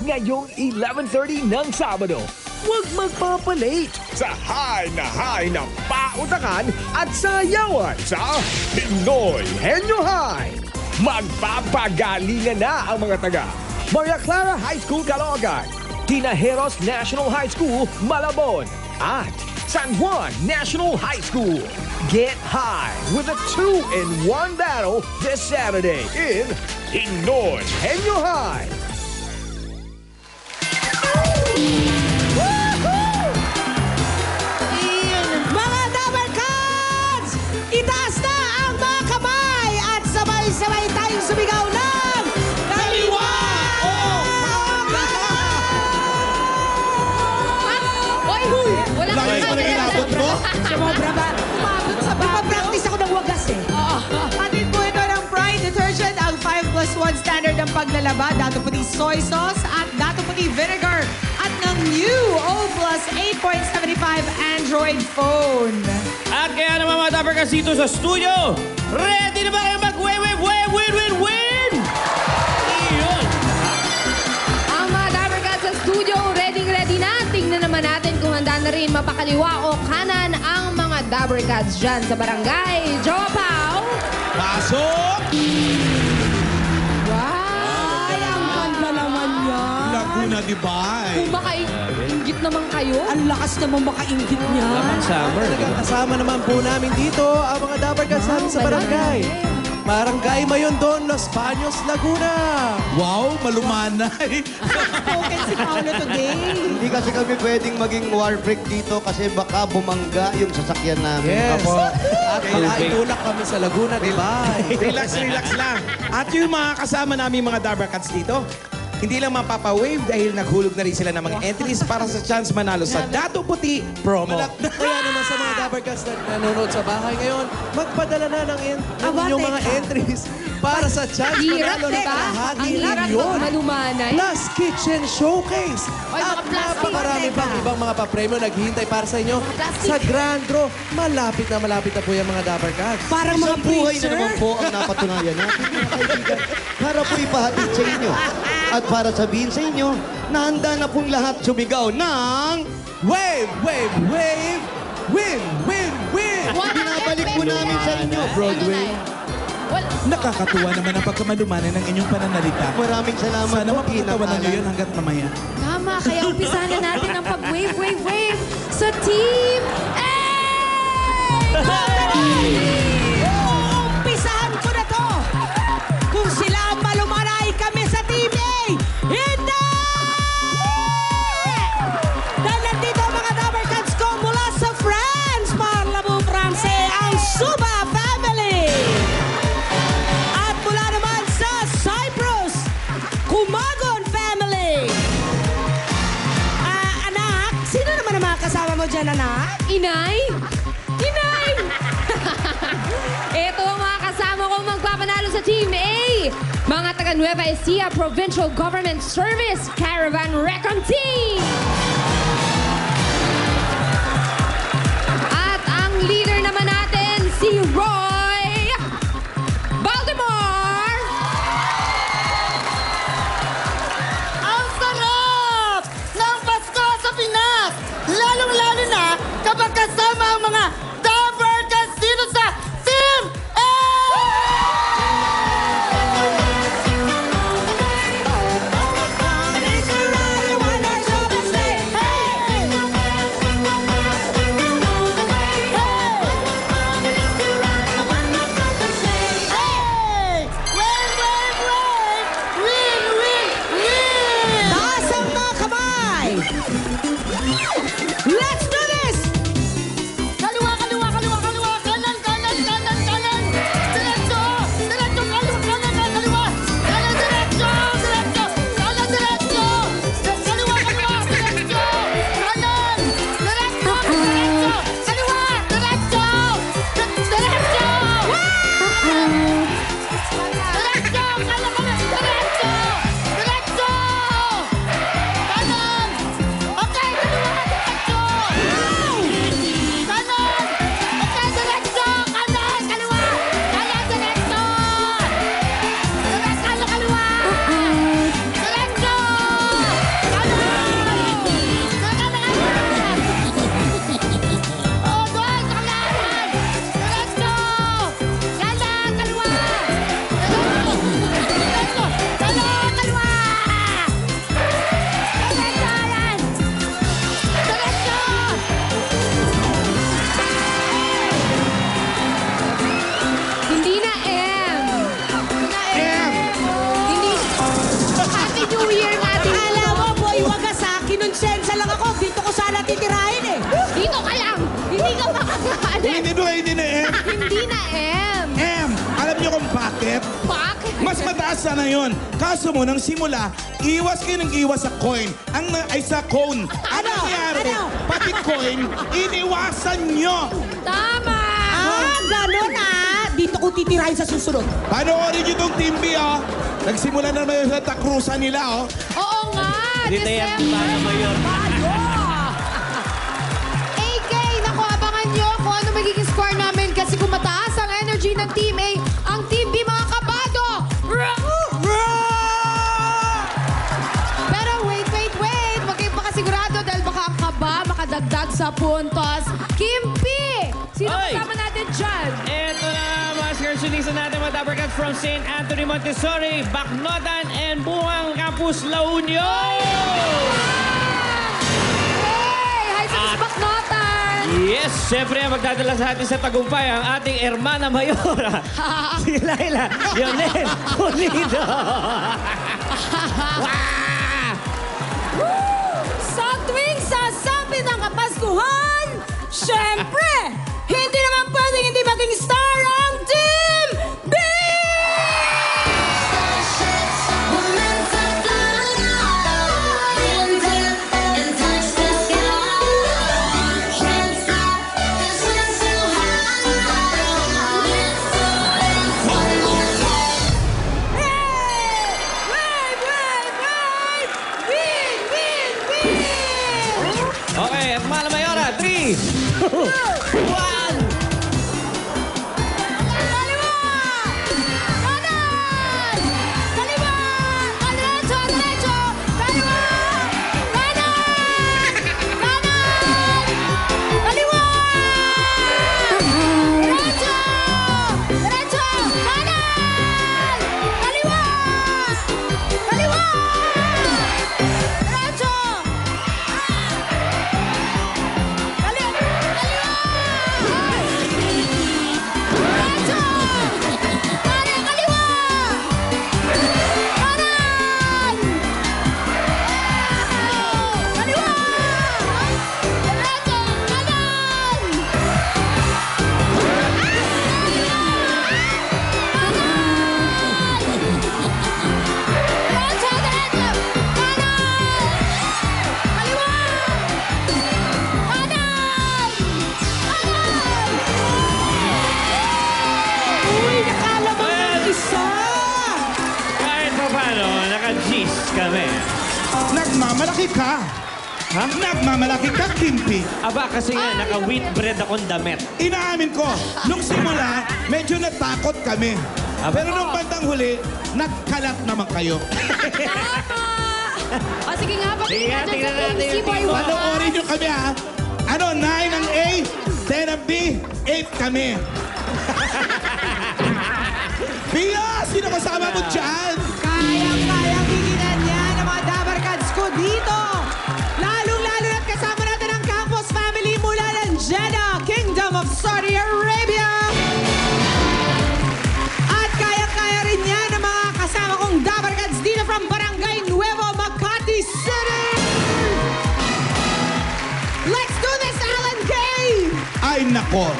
ngayong 11:30 ng Sabado. Huwag magpapalate sa high na pautakan at sayawan sa Pinoy Henyo High. Magpapagalingan na ang mga taga Maria Clara High School, Caloocan, Tinajeros National High School, Malabon, at San Juan National High School. Get high with a 2-in-1 battle this Saturday in Pinoy Henyo High. Mga Dabarkads! Itaas na ang mga kamay at sabay-sabay tayong sumigaw ng kaliwa o Oy, huy! Wala kang Laki mo na inabot mo? Sumobra ba? Umabot sa bago. Ipapractice ako ng wagas eh. Atin po ito ng Pride Detergent, ang 5+1 standard ng paglalaba, dato puti soy sauce at dato puti vinegar at ng new O Plus 8.75 Android phone. At kaya naman mga Dabarkas dito sa studio, ready na ba kayo mag-win? Iyon! Ang mga Dabarkads sa studio, ready na. Tingnan naman natin kung handa na rin mapakaliwa o kanan ang mga Dabarkads dyan sa barangay. Jowa Pao! Pasok! Wow! Ay, ang ganda naman yan. Laguna, di ba? Kung baka inggit naman kayo. Ang lakas naman makaingit niya. Summer. Kasama naman po namin dito ang mga Dabarkads namin sa barangay. Barangay Mayondon, Los Baños, Laguna. Wow, malumanay. Spoken si Paolo today. Hindi kasi kami pwedeng maging war break dito kasi baka bumangga yung sasakyan namin. Yes. Apo. At malaitulak kami sa Laguna, di ba? Relax lang. At yung mga kasama namin mga Dabarkads dito, hindi lang mapapa-wave dahil naghulog na rin sila ng mga entries para sa chance manalo sa Dato Puti promo. Kaya naman sa mga Dabarkads na nanonood sa bahay ngayon, magpadala na ng Aba, inyong mga teka. entries para sa chance Hirap, manalo ng diba? Ang kahati hirap milyon. malumanay. Plus Kitchen Showcase. Ay, mga At plastic. napakarami pang ibang mga papremyo naghihintay para sa inyo plastic. sa Grand Draw. Malapit na po yung mga Dabarkads. Parang mga Isang buhay na preacher. naman po ang napatunayan natin, mga kaibigan, para po ipahatid sa inyo. At para sabihin sa inyo, na handa na pong lahat sumigaw ng... Wave! Win! Binabalik po namin sa inyo, Broadway. Nakakatuwa naman ang pagkamalumanay ng inyong pananalita. Maraming salamat Sana po, mapagkatawanan nyo yun hanggat mamaya. Tama, kaya umpisahan na natin ang pag-wave sa Team A! Umpisahan ko na to. Kung sila ang malumanay, kami sa Team A. Hindi! Dahil nandito ang mga Dabarkads ko mula sa France. Parlabo, France, ang Suba family. At mula naman sa Cyprus, Kumagon family. Anak, sino naman ang mga kasama mo dyan, anak? Inay? Ito ang mga kasama kong magpapanalo sa Team A. Mga taga Nueva Ecija Provincial Government Service Caravan Recon Team. At ang leader naman natin, si Roy Baltimore. Ang sarap ng Pasko sa Pinas! Lalong-lalo na kapag kasama ang mga Dabarkads dito sa Team A! Asa na yun? Kaso mo, nang simula, iwas kayo ng iwas sa coin. Ay sa cone. Ano nangyari? Pati coin, iniwasan nyo. Tama! Ganun Dito ko titirahin sa susunod. Panoorin nyo itong Team B, oh. Nagsimula na naman yung sa takrusan nila, oh. Oo nga! Dito yan, December! Mana Mayor. AK, naku, abangan nyo kung ano magiging score namin kasi kung mataas ang energy ng Team A, ang Team B, mga kabado! Pero wait! Huwag kayong pakasigurado dahil baka ang kaba makadagdag sa puntos. Kimpi! Sino Oy! kasama natin dyan? Ito na mga skirsulisa natin mga Dapper Cats from St. Anthony Montessori, Bacnotan, and Buang Campus, La Union! Hey! Hi sa Miss Bacnotan! Yes, siyempre magdadala sa atin sa tagumpay ang ating Hermana Mayora. Si Laila Lionel Pulido. Sa tuwing sasabi ng Kapaskuhan, syempre, hindi naman pwedeng hindi maging star ang Team B! Okay, Hermana Mayora, 3, 2, 1. Kahit pa paano, naka-G's kami. Nagmamalaki ka. Ha? Nagmamalaki ka, Kimpi. Aba, kasi nga, naka-wheat bread akong damit. Inaamin ko, nung simula, medyo natakot kami. Pero nung bandang huli, nagkalat naman kayo. O sige nga, Sige nga, pakinggan dyan tingnan sa natin Team yung C-Boy team. 1. Panoorin nyo kami, ha? Ano, 9 ang A, 10 ang B, 8 kami. Pia, sino kasama mo dyan? Kayang-kayang higinan yan ang mga Dabar Cats ko dito. Lalong-lalo na't kasama natin ang Campos family mula ng Jeddah, Kingdom of Saudi Arabia. At kayang-kaya rin yan ang mga kasama kong Dabar Cats dito from Barangay Nuevo, Makati City. Let's do this, Alan K! Ay, nako.